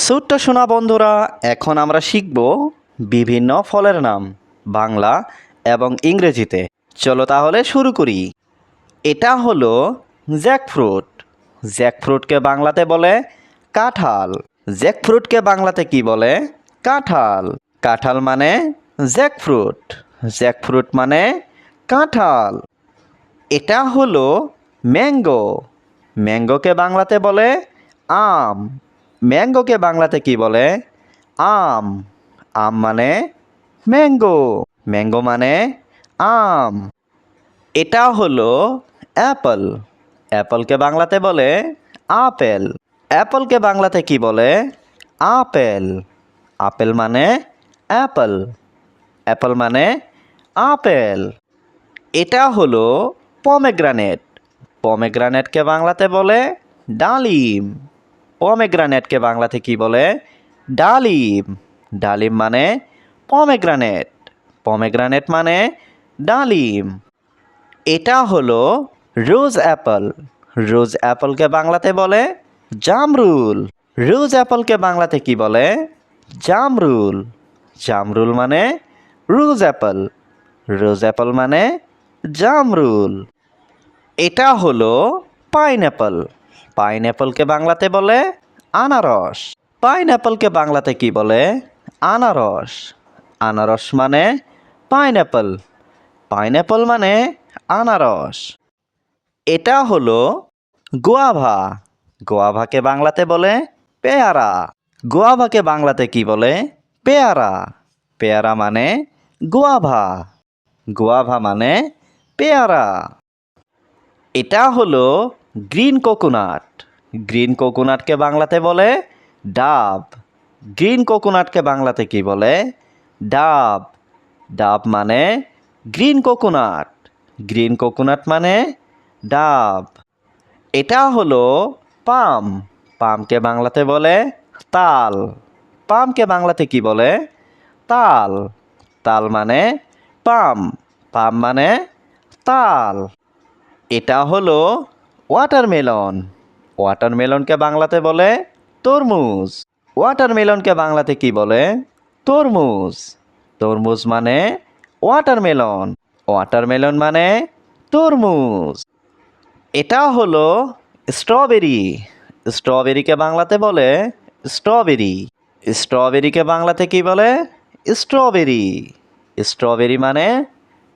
ছোট্ট সোনা বন্ধুরা, এখন আমরা শিখব বিভিন্ন ফলের নাম বাংলা এবং ইংরেজিতে। চলো তাহলে শুরু করি। এটা হলো জ্যাকফ্রুট। জ্যাকফ্রুটকে বাংলাতে বলে কাঁঠাল। জ্যাকফ্রুটকে বাংলাতে কি বলে? কাঁঠাল। কাঁঠাল মানে জ্যাকফ্রুট। জ্যাকফ্রুট মানে কাঁঠাল। এটা হলো ম্যাঙ্গো। ম্যাঙ্গোকে বাংলাতে বলে আম। ম্যাঙ্গোকে বাংলাতে কি বলে? আম। আম মানে ম্যাঙ্গো। ম্যাঙ্গো মানে আম। এটা হলো অ্যাপল। অ্যাপলকে বাংলাতে বলে আপেল। অ্যাপলকে বাংলাতে কি বলে? আপেল। আপেল মানে অ্যাপল। অ্যাপল মানে আপেল। এটা হলো পমেগ্রানেট। পমেগ্রানেটকে বাংলাতে বলে ডালিম। পমেগ্রানেটকে বাংলাতে কি বলে? ডালিম। ডালিম মানে পমেগ্রানেট। পমেগ্রানেট মানে ডালিম। এটা হলো রোজ অ্যাপল। রোজ অ্যাপলকে বাংলাতে বলে জামরুল। রোজ অ্যাপলকে বাংলাতে কি বলে? জামরুল। জামরুল মানে রোজ অ্যাপল। রোজ অ্যাপল মানে জামরুল। এটা হলো পাইনঅ্যাপল। পাইনঅ্যাপলকে বাংলাতে বলে আনারস। পাইনঅ্যাপলকে বাংলাতে কি বলে? আনারস। আনারস মানে পাইনঅ্যাপল। পাইনঅ্যাপল মানে আনারস। এটা হলো গোয়াভা। গোয়াভাকে বাংলাতে বলে পেয়ারা। গোয়াভাকে বাংলাতে কি বলে? পেয়ারা। পেয়ারা মানে গোয়াভা। গোয়াভা মানে পেয়ারা। এটা হলো গ্রিন কোকোনাট। গ্রিন কোকোনাটকে বাংলাতে বলে ডাব। গ্রিন কোকোনাটকে বাংলাতে কি বলে? ডাব। ডাব মানে গ্রিন কোকোনাট। গ্রিন কোকোনাট মানে ডাব। এটা হলো পাম। পামকে বাংলাতে বলে তাল। পামকে বাংলাতে কি বলে? তাল। তাল মানে পাম। পাম মানে তাল। এটা হলো ওয়াটারমেলন। ওয়াটারমেলনকে বাংলাতে বলে তরমুজ। ওয়াটারমেলনকে বাংলাতে কি বলে? তরমুজ। তরমুজ মানে ওয়াটারমেলন। ওয়াটারমেলন মানে তরমুজ। এটা হলো স্ট্রবেরি। স্ট্রবেরিকে বাংলাতে বলে স্ট্রবেরি। স্ট্রবেরিকে বাংলাতে কি বলে? স্ট্রবেরি। স্ট্রবেরি মানে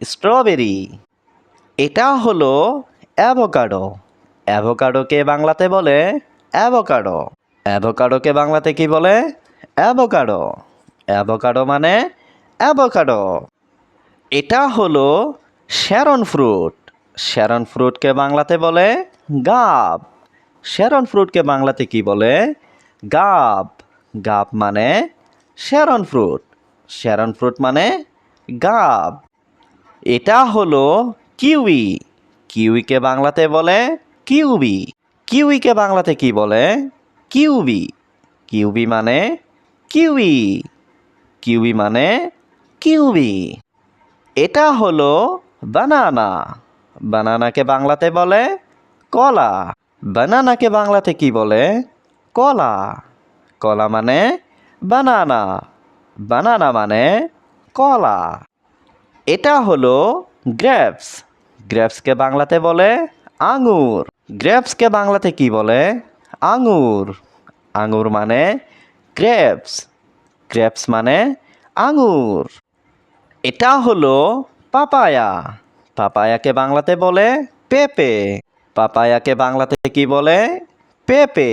স্ট্রবেরি। এটা হলো অ্যাভোকাডো। অ্যাভোকাডোকে বাংলাতে বলে অ্যাভোকাডো। অ্যাভোকাডোকে বাংলাতে কি বলে? অ্যাভোকাডো। অ্যাভোকাডো মানে অ্যাভোকাডো। এটা হলো শ্যারন ফ্রুট। শ্যারন ফ্রুটকে বাংলাতে বলে গাব। শ্যারন ফ্রুটকে বাংলাতে কি বলে? গাব। গাব মানে শ্যারন ফ্রুট। শ্যারন ফ্রুট মানে গাব। এটা হলো কিউই। কিউইকে বাংলাতে বলে কিউবি। কিউইকে বাংলাতে কি বলে? কিউবি। কিউবি মানে কিউই। কিউবি মানে কিউবি। এটা হলো বানানা। বানানাকে বাংলাতে বলে কলা। বানানাকে বাংলাতে কি বলে? কলা। কলা মানে বানানা। বানানা মানে কলা। এটা হলো গ্রেপস। গ্রেপসকে বাংলাতে বলে আঙুর। গ্রেপসকে বাংলাতে কি বলে? আঙুর। আঙুর মানে গ্রেপস। গ্রেপস মানে আঙুর। এটা হলো পাপায়া। পাপায়াকে বাংলাতে বলে পেঁপে। পাপায়াকে বাংলাতে কি বলে? পেঁপে।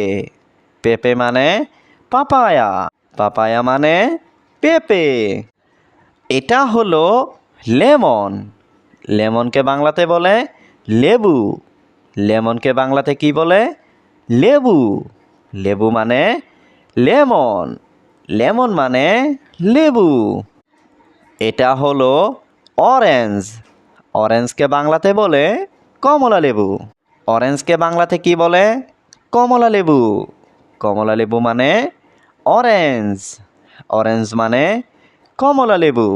পেঁপে মানে পাপায়া। পাপায়া মানে পেঁপে। এটা হলো লেমন। লেমনকে বাংলাতে বলে লেবু। লেমনকে বাংলাতে কি বলে? লেবু। লেবু মানে লেমন। লেমন মানে লেবু। এটা হলো অরেঞ্জ। অরেঞ্জকে বাংলাতে বলে কমলা লেবু। অরেঞ্জকে বাংলাতে কি বলে? কমলা লেবু। কমলা লেবু মানে অরেঞ্জ। অরেঞ্জ মানে কমলা লেবু।